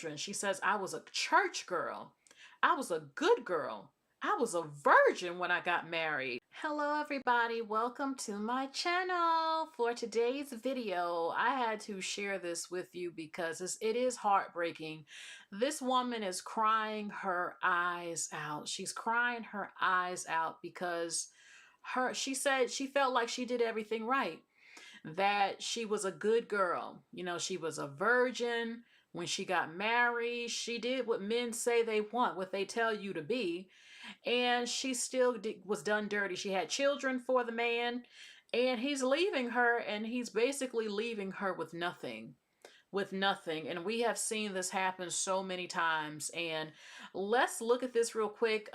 children. She says, I was a church girl. I was a good girl. I was a virgin when I got married. Hello everybody, welcome to my channel. For today's video, I had to share this with you because it is heartbreaking. This woman is crying her eyes out. She's crying her eyes out because she said she felt like she did everything right, that she was a good girl. You know, she was a virgin. When she got married, she did what men say they want, what they tell you to be. And she still was done dirty. She had children for the man, and he's leaving her, and he's basically leaving her with nothing. With nothing. And we have seen this happen so many times. And let's look at this real quick.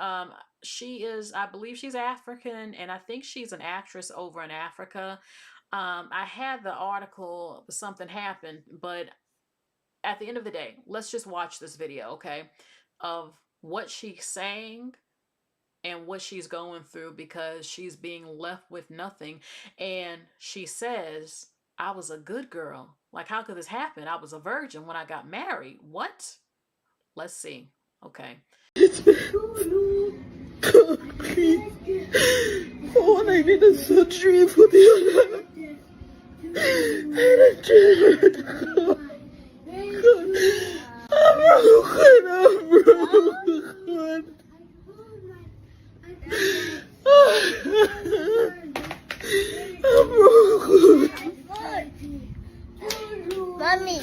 She is, I believe she's African, and I think she's an actress over in Africa. I had the article, something happened, but at the end of the day, let's just watch this video, okay, of what she's saying and what she's going through because she's being left with nothing. And she says, I was a good girl. Like, how could this happen? I was a virgin when I got married. What? Let's see. Okay. God, please. For one, I need a surgery. For the other, I didn't. God, I'm broken. I'm broken. I'm broken. Mommy,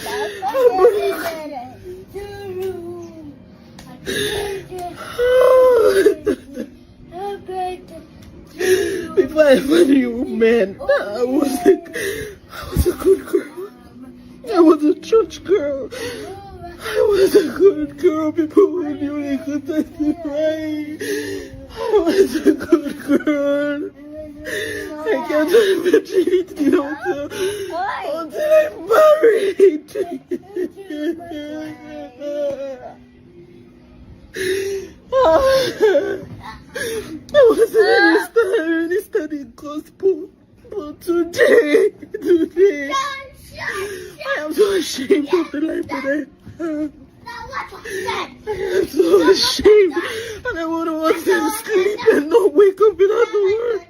Before I met you, man, I was a good girl. I was a church girl. I was a good girl. People who knew they could testify. I was a good girl. I can't even treat you until I'm married. I wasn't really studying gospel, but today, I am so ashamed of the life that I have. I am so ashamed, and I would want to sleep and not wake up without the word,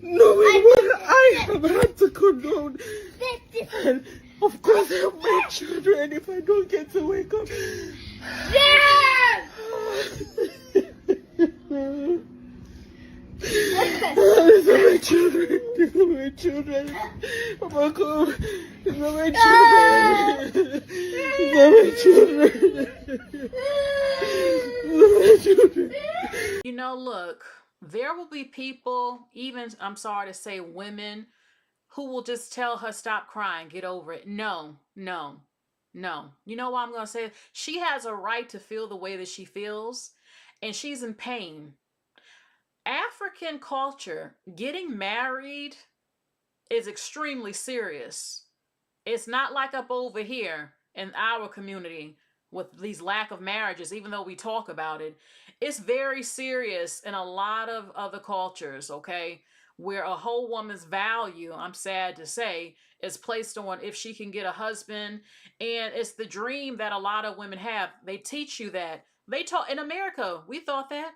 knowing what I have had to condone. And of course, I have my children if I don't get to wake up. These are my children. These are my children. Oh my God. These are my children. These are my children. These are my children. You know, look, there will be people, even, I'm sorry to say, women, who will just tell her, stop crying, get over it. No, no, no. You know what I'm going to say? She has a right to feel the way that she feels, and she's in pain. African culture, getting married is extremely serious. It's not like up over here in our community with these lack of marriages, even though we talk about it. It's very serious in a lot of other cultures, okay? Where a whole woman's value, I'm sad to say, is placed on if she can get a husband. And it's the dream that a lot of women have. They teach you that. They taught in America, we thought that.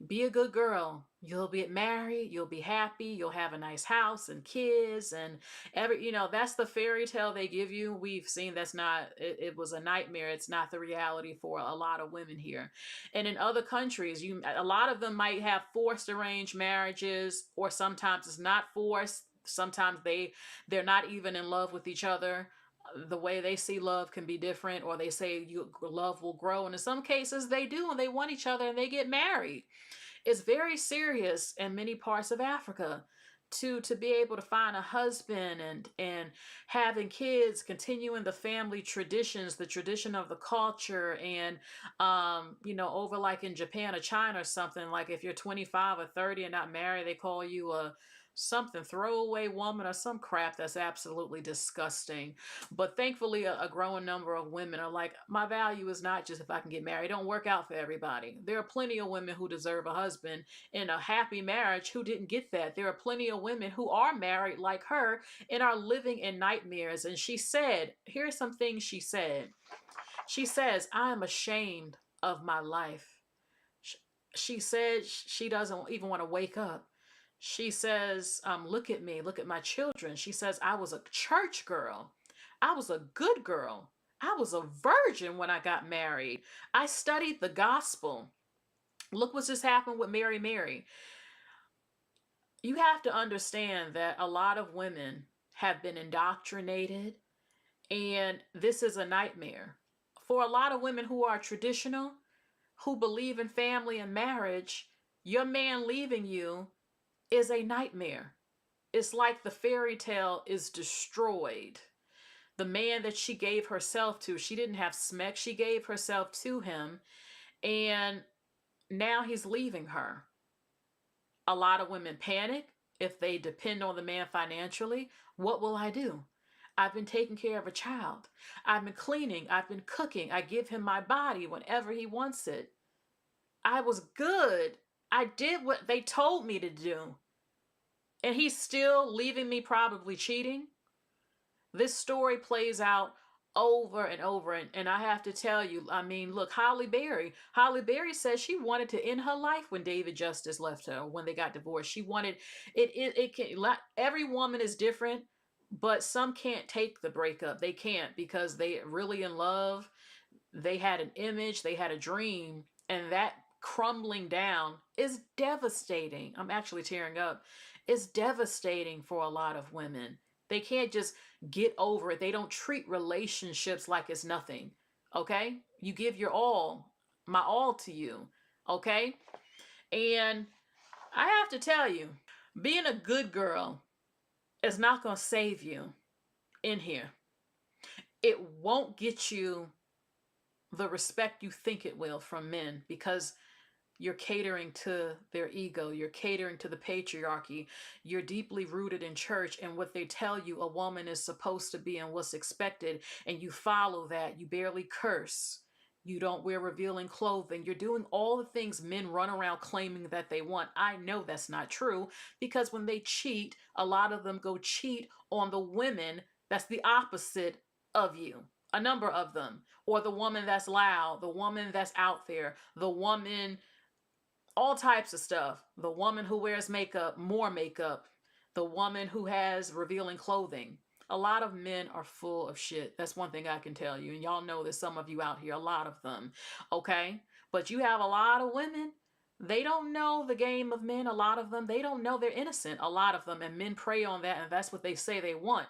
Be a good girl. You'll get married, you'll be happy, you'll have a nice house and kids and that's the fairy tale they give you. We've seen that's not it was a nightmare. It's not the reality for a lot of women here. And in other countries, a lot of them might have forced arranged marriages, or sometimes it's not forced. Sometimes they're not even in love with each other. The way they see love can be different, or they say love will grow, and in some cases they do, and they want each other and they get married. It's very serious in many parts of Africa to be able to find a husband and having kids, continuing the family traditions, the tradition of the culture. And over like in Japan or China or something, like if you're 25 or 30 and not married, they call you a something throwaway woman or some crap that's absolutely disgusting. But thankfully a growing number of women are like, my value is not just if I can get married. It don't work out for everybody. There are plenty of women who deserve a husband in a happy marriage who didn't get that. There are plenty of women who are married like her and are living in nightmares. And she said, here's some things she said. She says, I am ashamed of my life. She said she doesn't even want to wake up. She says, look at me, look at my children. She says, I was a church girl. I was a good girl. I was a virgin when I got married. I studied the gospel. Look what just happened with Mary. You have to understand that a lot of women have been indoctrinated, and this is a nightmare. For a lot of women who are traditional, who believe in family and marriage, your man leaving you is a nightmare. It's like the fairy tale is destroyed. The man that she gave herself to, she didn't have smeck, she gave herself to him, and now he's leaving her. A lot of women panic if they depend on the man financially. What will I do? I've been taking care of a child. I've been cleaning. I've been cooking. I give him my body whenever he wants it. I was good. I did what they told me to do. And he's still leaving me, probably cheating. This story plays out over and over. And I have to tell you, I mean, look, Holly Berry says she wanted to end her life when David Justice left her, when they got divorced. She wanted it can, every woman is different, but some can't take the breakup. They can't because they really in love. They had an image, they had a dream, and that crumbling down is devastating. I'm actually tearing up. It's devastating for a lot of women. They can't just get over it. They don't treat relationships like it's nothing. Okay? You give your all, my all to you. Okay? And I have to tell you, being a good girl is not going to save you in here. It won't get you the respect you think it will from men because you're catering to their ego. You're catering to the patriarchy. You're deeply rooted in church and what they tell you a woman is supposed to be and what's expected. And you follow that. You barely curse. You don't wear revealing clothing. You're doing all the things men run around claiming that they want. I know that's not true because when they cheat, a lot of them go cheat on the women that's the opposite of you. A number of them. Or the woman that's loud, the woman that's out there, the woman, all types of stuff. The woman who wears makeup, more makeup, the woman who has revealing clothing. A lot of men are full of shit. That's one thing I can tell you. And y'all know there's some of you out here, a lot of them. Okay? But you have a lot of women. They don't know the game of men, a lot of them. They don't know they're innocent, a lot of them. And men prey on that, and that's what they say they want.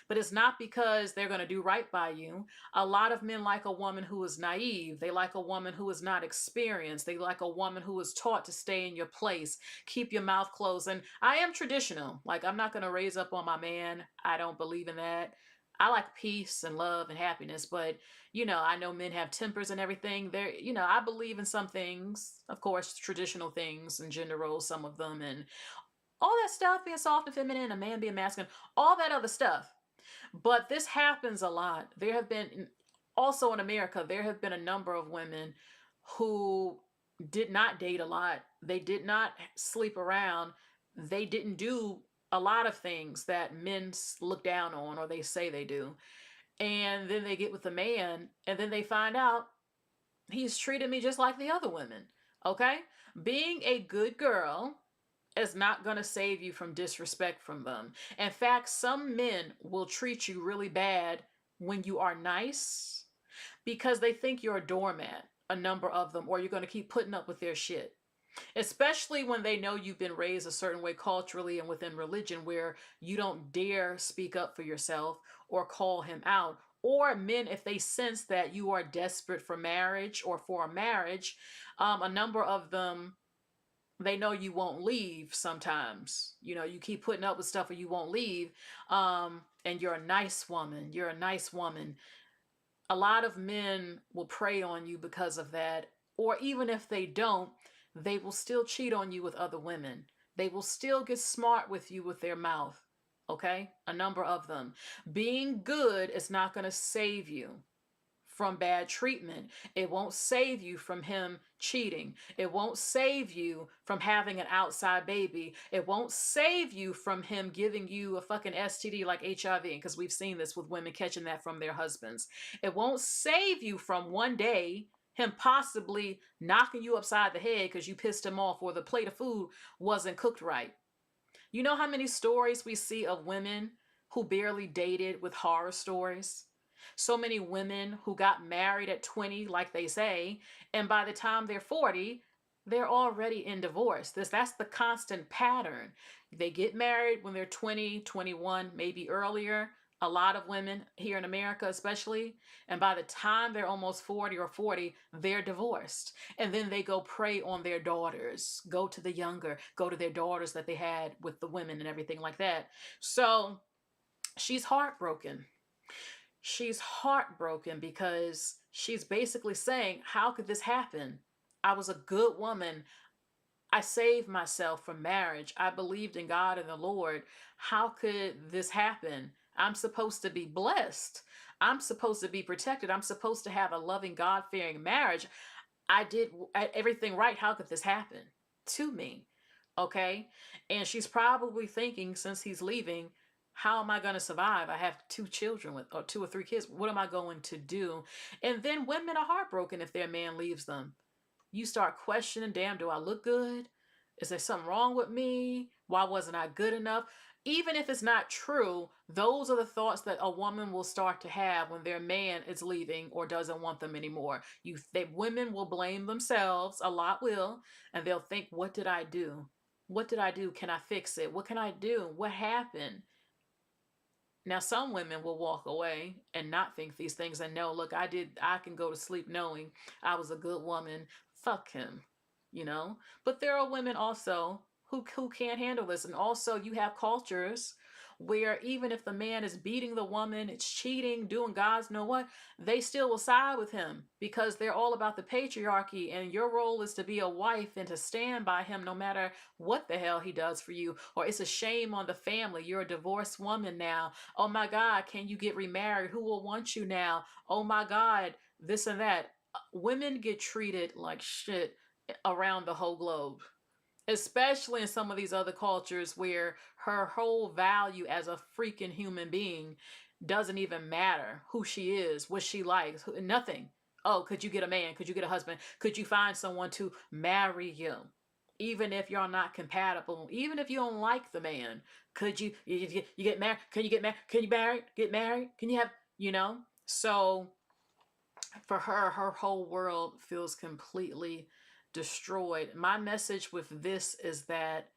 But it's not because they're going to do right by you. A lot of men like a woman who is naive. They like a woman who is not experienced. They like a woman who is taught to stay in your place, keep your mouth closed. And I am traditional. Like, I'm not going to raise up on my man. I don't believe in that. I like peace and love and happiness, but I know men have tempers and everything. I believe in some things, of course, traditional things and gender roles, some of them, and all that stuff, being soft and feminine, a man being masculine, all that other stuff. But this happens a lot. There have been, also in America, there have been a number of women who did not date a lot. They did not sleep around. They didn't do a lot of things that men look down on or they say they do. And then they get with a man and then they find out he's treated me just like the other women. Okay? Being a good girl is not going to save you from disrespect from them. In fact, some men will treat you really bad when you are nice because they think you're a doormat, a number of them, or you're going to keep putting up with their shit. Especially when they know you've been raised a certain way culturally and within religion where you don't dare speak up for yourself or call him out. Or men, if they sense that you are desperate for marriage or for a marriage, a number of them, they know you won't leave sometimes. You keep putting up with stuff or you won't leave. And you're a nice woman. You're a nice woman. A lot of men will prey on you because of that. Or even if they don't, they will still cheat on you with other women. They will still get smart with you with their mouth. Okay? A number of them. Being good is not going to save you from bad treatment. It won't save you from him cheating. It won't save you from having an outside baby. It won't save you from him giving you a fucking STD like HIV, because we've seen this with women catching that from their husbands. It won't save you from one day him possibly knocking you upside the head because you pissed him off or the plate of food wasn't cooked right. You know how many stories we see of women who barely dated with horror stories? So many women who got married at 20, like they say, and by the time they're 40, they're already in divorce. That's the constant pattern. They get married when they're 20, 21, maybe earlier. A lot of women here in America, especially, and by the time they're almost 40 or 40, they're divorced. And then they go prey on their daughters, go to the younger, go to their daughters that they had with the women and everything like that. So she's heartbroken. She's heartbroken because she's basically saying, how could this happen? I was a good woman. I saved myself from marriage. I believed in God and the Lord. How could this happen? I'm supposed to be blessed. I'm supposed to be protected. I'm supposed to have a loving, God fearing marriage. I did everything right. How could this happen to me? Okay. And she's probably thinking, since he's leaving, how am I going to survive? I have two children with, or two or three kids. What am I going to do? And then women are heartbroken if their man leaves them. You start questioning, damn, do I look good? Is there something wrong with me? Why wasn't I good enough? Even if it's not true, those are the thoughts that a woman will start to have when their man is leaving or doesn't want them anymore. Women will blame themselves, a lot will, and they'll think, what did I do? What did I do? Can I fix it? What can I do? What happened? Now, some women will walk away and not think these things and know, look, I can go to sleep knowing I was a good woman. Fuck him, you know? But there are women also who can't handle this. And also, you have cultures where even if the man is beating the woman, it's cheating, doing God's know what, they still will side with him because they're all about the patriarchy. And your role is to be a wife and to stand by him no matter what the hell he does for you. Or it's a shame on the family. You're a divorced woman now. Oh my God, can you get remarried? Who will want you now? Oh my God, this and that. Women get treated like shit around the whole globe, especially in some of these other cultures where her whole value as a freaking human being doesn't even matter who she is, what she likes, nothing. Oh, could you get a man? Could you get a husband? Could you find someone to marry you? Even if you're not compatible, even if you don't like the man, could you get married? Can you get married? Can you marry? Get married? Can you have, you know? So for her, her whole world feels completely destroyed. My message with this is that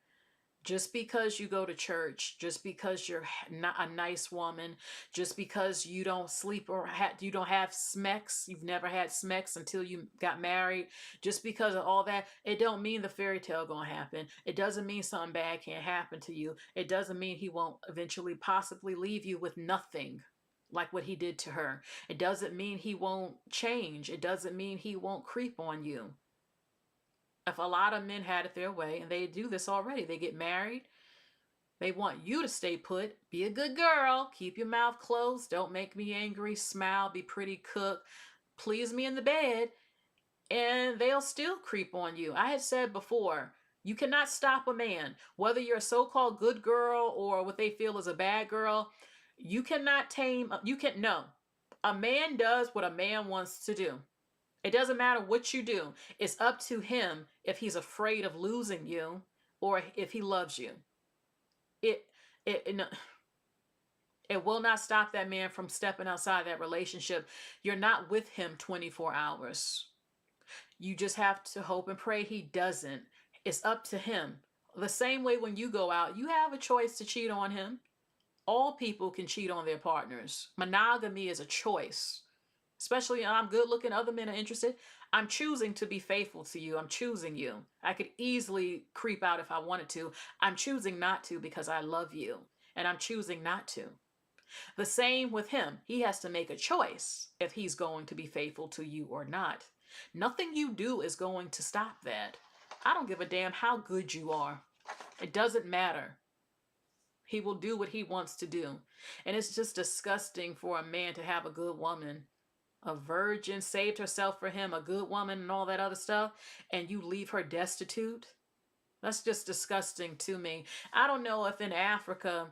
just because you go to church, just because you're not a nice woman, just because you don't sleep or you don't have smex, you've never had smex until you got married, just because of all that, it don't mean the fairy tale gonna happen. It doesn't mean something bad can't happen to you. It doesn't mean he won't eventually possibly leave you with nothing like what he did to her. It doesn't mean he won't change. It doesn't mean he won't creep on you. If a lot of men had it their way, and they do this already, they get married, they want you to stay put, be a good girl, keep your mouth closed, don't make me angry, smile, be pretty, cook, please me in the bed, and they'll still creep on you. I had said before, you cannot stop a man, whether you're a so-called good girl or what they feel is a bad girl. You cannot tame, you can, no. A man does what a man wants to do. It doesn't matter what you do. It's up to him if he's afraid of losing you or if he loves you. It it it, it will not stop that man from stepping outside that relationship. You're not with him 24 hours. You just have to hope and pray he doesn't. It's up to him. The same way when you go out, you have a choice to cheat on him. All people can cheat on their partners. Monogamy is a choice. Especially I'm good looking, other men are interested. I'm choosing to be faithful to you. I'm choosing you. I could easily creep out if I wanted to. I'm choosing not to because I love you. And I'm choosing not to. The same with him. He has to make a choice if he's going to be faithful to you or not. Nothing you do is going to stop that. I don't give a damn how good you are. It doesn't matter. He will do what he wants to do. And it's just disgusting for a man to have a good woman a virgin, saved herself for him, a good woman, and all that other stuff, and you leave her destitute. That's just disgusting to me. I don't know if in Africa,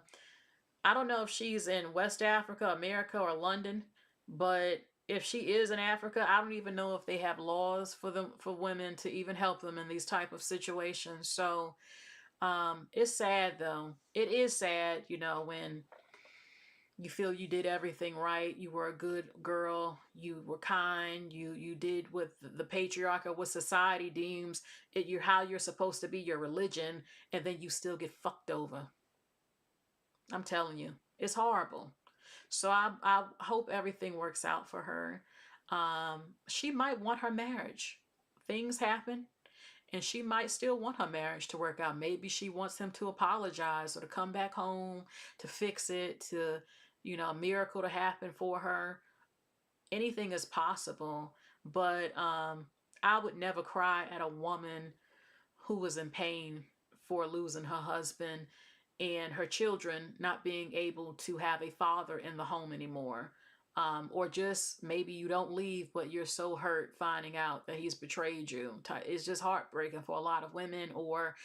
I don't know if she's in West Africa, America, or London, but if she is in Africa, I don't even know if they have laws for them, for women to even help them in these type of situations. So it's sad though. It is sad, when you feel you did everything right, you were a good girl, you were kind, you did what the patriarch or what society deems it, you how you're supposed to be, your religion, and then you still get fucked over. I'm telling you, it's horrible. So I hope everything works out for her. She might want her marriage. Things happen, and she might still want her marriage to work out. Maybe she wants him to apologize or to come back home to fix it, to, a miracle to happen for her. Anything is possible, but I would never cry at a woman who was in pain for losing her husband and her children not being able to have a father in the home anymore. Or just maybe you don't leave, but you're so hurt finding out that he's betrayed you. It's just heartbreaking for a lot of women, or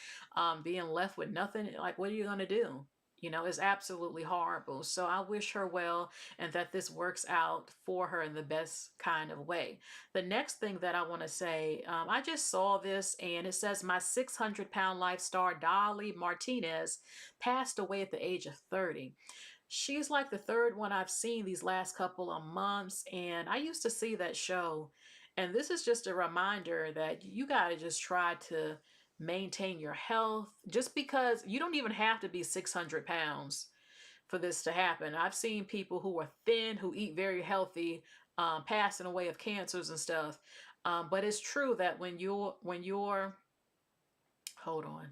being left with nothing. Like, what are you going to do? It's absolutely horrible. So I wish her well and that this works out for her in the best kind of way. The next thing that I want to say, I just saw this and it says my 600-pound life star Dolly Martinez passed away at the age of 30. She's like the third one I've seen these last couple of months, and I used to see that show. And this is just a reminder that you got to just try to maintain your health, just because you don't even have to be 600 pounds for this to happen. I've seen people who are thin, who eat very healthy, passing away of cancers and stuff. But it's true that when you're hold on,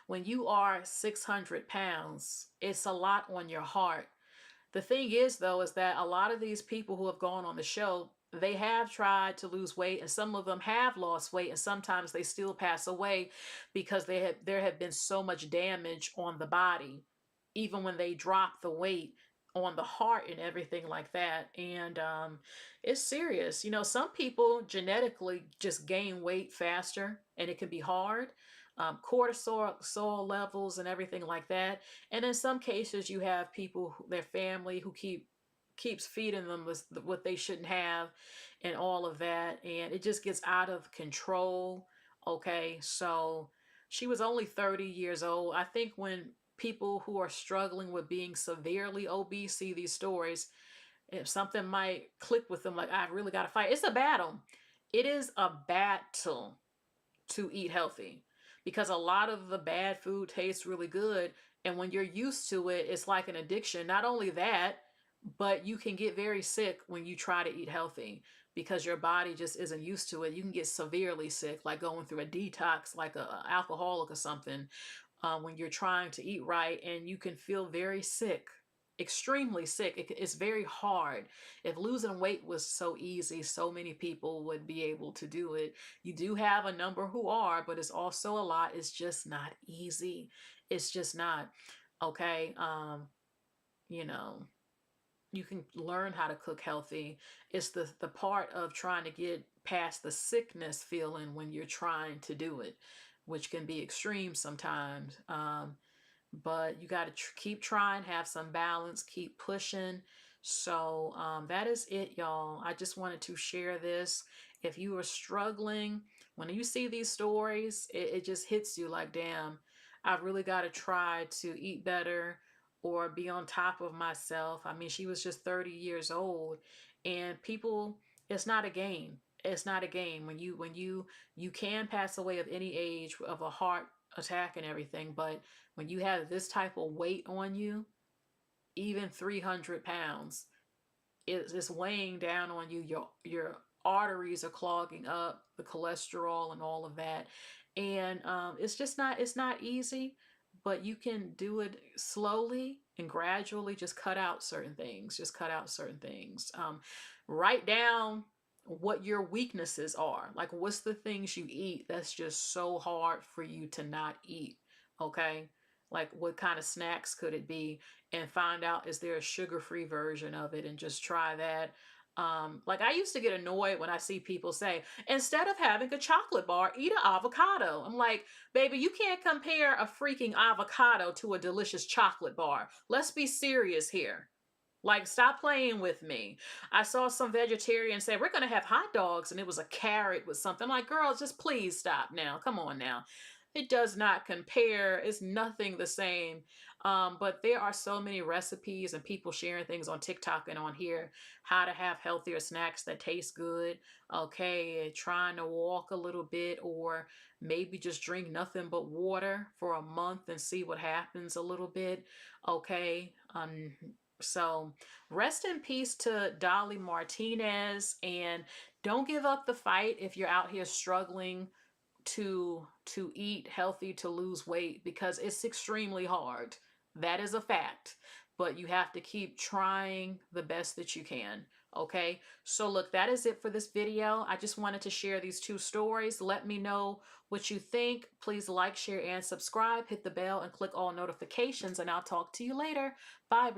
when you are 600 pounds, it's a lot on your heart. The thing is, though, is that a lot of these people who have gone on the show, they have tried to lose weight, and some of them have lost weight, and sometimes they still pass away because there have been so much damage on the body, even when they drop the weight on the heart and everything like that. And it's serious. Some people genetically just gain weight faster, and it can be hard. Cortisol levels and everything like that. And in some cases, you have people, their family, who keeps feeding them with what they shouldn't have, and all of that, and it just gets out of control. Okay, so she was only 30 years old. I think when people who are struggling with being severely obese see these stories, if something might click with them, like, I really got to fight. It's a battle. It is a battle to eat healthy, because a lot of the bad food tastes really good, and when you're used to it, it's like an addiction. Not only that, but you can get very sick when you try to eat healthy, because your body just isn't used to it. You can get severely sick, like going through a detox, like a alcoholic or something, when you're trying to eat right, and you can feel very sick, extremely sick. It's very hard. If losing weight was so easy, so many people would be able to do it. You do have a number who are, but it's also a lot. It's just not easy. It's just not. Okay. You know, you can learn how to cook healthy. It's the part of trying to get past the sickness feeling when you're trying to do it, which can be extreme sometimes. But you got to keep trying, have some balance, keep pushing. So that is it, y'all. I just wanted to share this. If you are struggling, when you see these stories, it just hits you like, damn, I've really got to try to eat better or be on top of myself. I mean, she was just 30 years old, and people, it's not a game. It's not a game. When you can pass away of any age of a heart attack and everything, but when you have this type of weight on you, even 300 pounds, it's weighing down on you. Your arteries are clogging up, the cholesterol and all of that, and it's not easy, but you can do it slowly and gradually. Just cut out certain things. Just cut out certain things. Write down what your weaknesses are. Like, what's the things you eat that's just so hard for you to not eat? Okay, like what kind of snacks could it be, and find out, is there a sugar-free version of it, and just try that. Like I used to get annoyed when I see people say, instead of having a chocolate bar, eat an avocado. I'm like, baby, you can't compare a freaking avocado to a delicious chocolate bar. Let's be serious here. Like, stop playing with me. I saw some vegetarians say, we're going to have hot dogs, and it was a carrot with something. I'm like, girl, just please stop now. Come on now. It does not compare. It's nothing the same. But there are so many recipes and people sharing things on TikTok and on here, how to have healthier snacks that taste good. Okay, trying to walk a little bit, or maybe just drink nothing but water for a month and see what happens a little bit. Okay. So rest in peace to Dolly Martinez, and don't give up the fight if you're out here struggling to eat healthy, to lose weight, because it's extremely hard. That is a fact. But you have to keep trying the best that you can. Okay. So look, that is it for this video. I just wanted to share these two stories. Let me know what you think. Please like, share, and subscribe. Hit the bell and click all notifications, and I'll talk to you later. Bye.